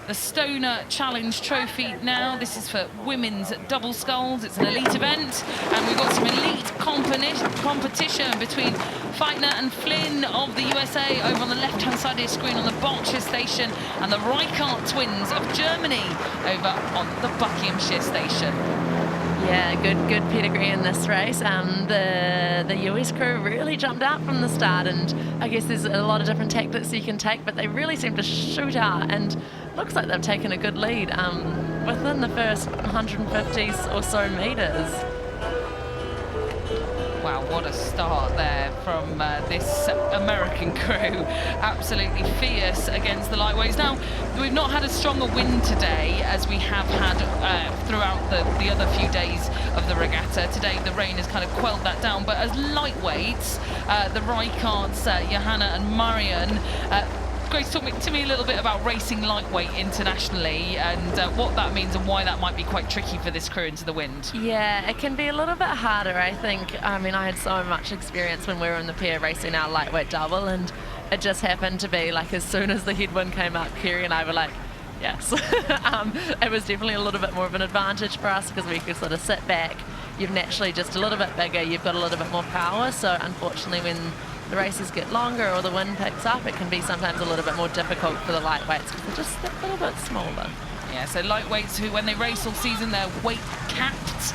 the Stonor Challenge Trophy now. This is for women's double sculls. It's an elite event, and we've got some elite competition between Feitner and Flynn of the USA over on the left-hand side of your screen on the Berkshire station, and the Reichardt twins of Germany over on the Buckinghamshire station. Yeah, good pedigree in this race. The US crew really jumped out from the start, and I guess there's a lot of different tactics you can take, but they really seem to shoot out, and looks like they've taken a good lead within the first 150 or so metres. Wow, what a start there from this American crew. Absolutely fierce against the lightweights. Now, we've not had a stronger wind today as we have had throughout the other few days of the regatta. Today, the rain has kind of quelled that down. But as lightweights, the Reichards, Johanna and Marion, Grace, talk to me a little bit about racing lightweight internationally and what that means and why that might be quite tricky for this crew into the wind. Yeah, it can be a little bit harder, I think. I mean, I had so much experience when we were in the pair racing our lightweight double, and it just happened to be like as soon as the headwind came up, Kerry and I were like, yes. It was definitely a little bit more of an advantage for us because we could sort of sit back. You're naturally just a little bit bigger, you've got a little bit more power, so unfortunately when the races get longer or the wind picks up, it can be sometimes a little bit more difficult for the lightweights because they're just a little bit smaller. Yeah, so lightweights who, when they race all season, they're weight capped.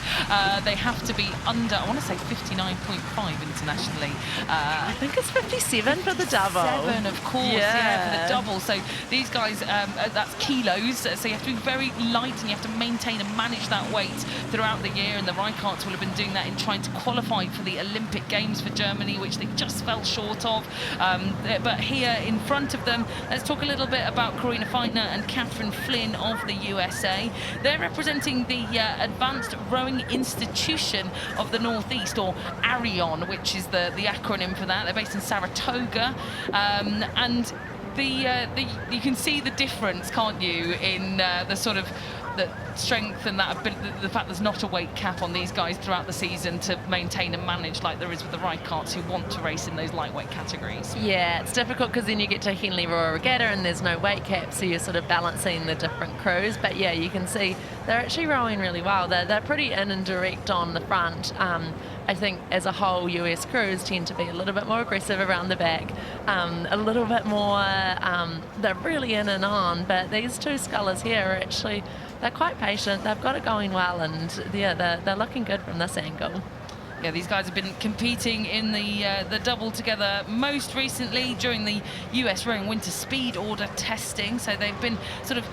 They have to be under, I want to say 59.5 internationally. I think it's 57 for the double. 7, of course, yeah, for the double. So these guys, that's kilos, so you have to be very light and you have to maintain and manage that weight throughout the year, and the Reichardts will have been doing that in trying to qualify for the Olympic Games for Germany, which they just fell short of. But here in front of them, let's talk a little bit about Karina Feitner and Catherine Flynn of the USA. They're representing the Advanced Rowing Institution of the Northeast, or ARION, which is the acronym for that. They're based in Saratoga, and you can see the difference, can't you, in the sort of the strength and that ability, the fact there's not a weight cap on these guys throughout the season to maintain and manage like there is with the Reicharts who want to race in those lightweight categories. Yeah, it's difficult because then you get to Henley Royal Regatta and there's no weight cap, so you're sort of balancing the different crews. But yeah, you can see they're actually rowing really well. They're pretty in and direct on the front. I think as a whole, US crews tend to be a little bit more aggressive around the back, a little bit more, they're really in and on, but these two scullers here are actually, they're quite patient, they've got it going well, and yeah, they're looking good from this angle. Yeah, these guys have been competing in the double together most recently during the US Rowing Winter Speed Order testing, so they've been sort of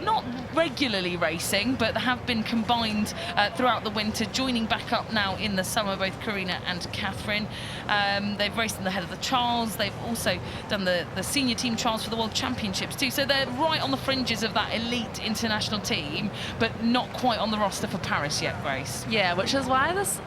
not regularly racing, but have been combined throughout the winter, joining back up now in the summer, both Karina and Catherine. They've raced in the head of the trials. They've also done the senior team trials for the World Championships too. So they're right on the fringes of that elite international team, but not quite on the roster for Paris yet, Grace. Yeah, which is why this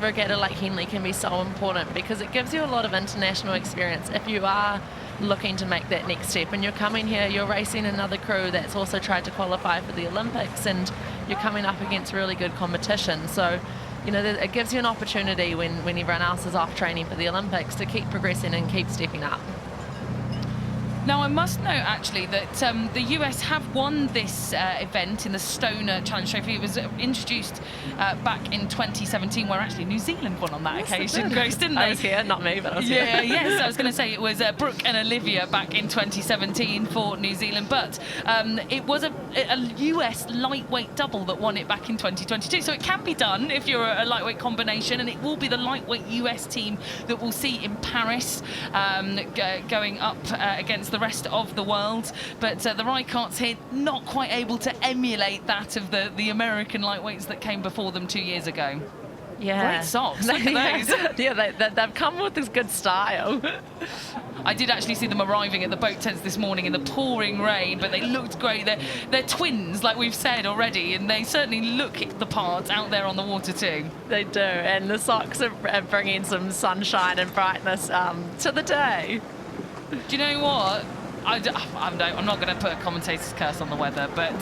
regatta like Henley can be so important, because it gives you a lot of international experience. If you are looking to make that next step and you're coming here, you're racing another crew that's also tried to qualify for the Olympics, and you're coming up against really good competition, so you know it gives you an opportunity when everyone else is off training for the Olympics to keep progressing and keep stepping up. Now, I must note, actually, that the US have won this event in the Stonor Challenge Trophy. It was introduced back in 2017, where actually New Zealand won on that occasion, Grace, didn't they? I was here, not me, but I was here. Yeah, yes, I was going to say it was Brooke and Olivia back in 2017 for New Zealand, but it was a US lightweight double that won it back in 2022, so it can be done if you're a lightweight combination, and it will be the lightweight US team that we'll see in Paris going up against the rest of the world. But the Reicharts here not quite able to emulate that of the American lightweights that came before them 2 years ago. Yeah. Great socks, look at those. Yeah, they've come with this good style. I did actually see them arriving at the boat tents this morning in the pouring rain, but they looked great. They're twins, like we've said already, and they certainly look the part out there on the water too. They do, and the socks are bringing some sunshine and brightness to the day. Do you know what? I'm not going to put a commentator's curse on the weather, but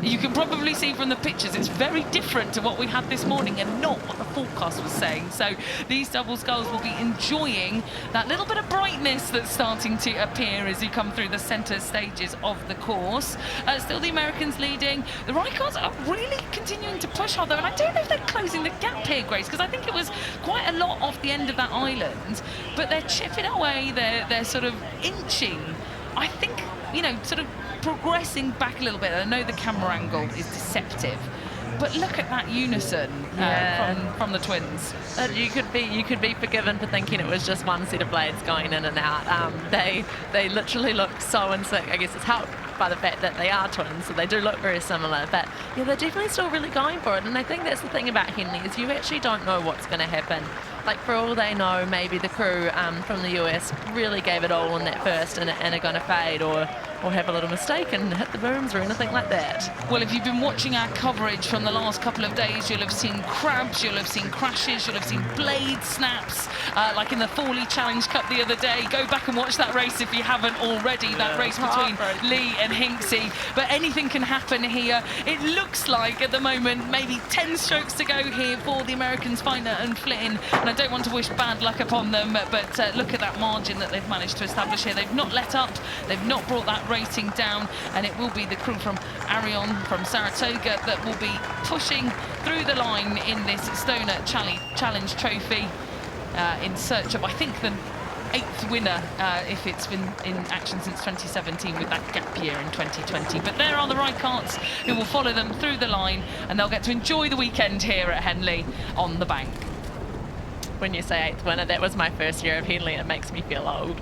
you can probably see from the pictures it's very different to what we had this morning and not what the forecast was saying. So these double sculls will be enjoying that little bit of brightness that's starting to appear as you come through the centre stages of the course. Still the Americans leading. The Reichardt are really continuing to push hard though, and I don't know if they're closing the gap here, Grace, because I think it was quite a lot off the end of that island, but they're chipping away, they're sort of inching, I think, you know, sort of progressing back a little bit. I know the camera angle is deceptive, but look at that unison from the twins. You could be forgiven for thinking it was just one set of blades going in and out. They literally look so in sync. I guess it's helped by the fact that they are twins, so they do look very similar. But yeah, they're definitely still really going for it. And I think that's the thing about Henley, is you actually don't know what's going to happen. Like, for all they know, maybe the crew from the US really gave it all in that first and are going to fade or have a little mistake and hit the booms or anything like that. Well, if you've been watching our coverage from the last couple of days, you'll have seen crabs, you'll have seen crashes, you'll have seen blade snaps, like in the Forley Challenge Cup the other day. Go back and watch that race if you haven't already, that race between Lee and Hinksey. But anything can happen here. It looks like, at the moment, maybe 10 strokes to go here for the Americans, Feitner and Flynn. And I don't want to wish bad luck upon them, but look at that margin that they've managed to establish here. They've not let up, they've not brought that rating down, and it will be the crew from Arion, from Saratoga, that will be pushing through the line in this Stonor Challenge Trophy in search of, I think, the 8th winner, if it's been in action since 2017 with that gap year in 2020. But there are the Reichardt who will follow them through the line, and they'll get to enjoy the weekend here at Henley on the bank. When you say 8th winner, that was my first year of Henley, and it makes me feel old.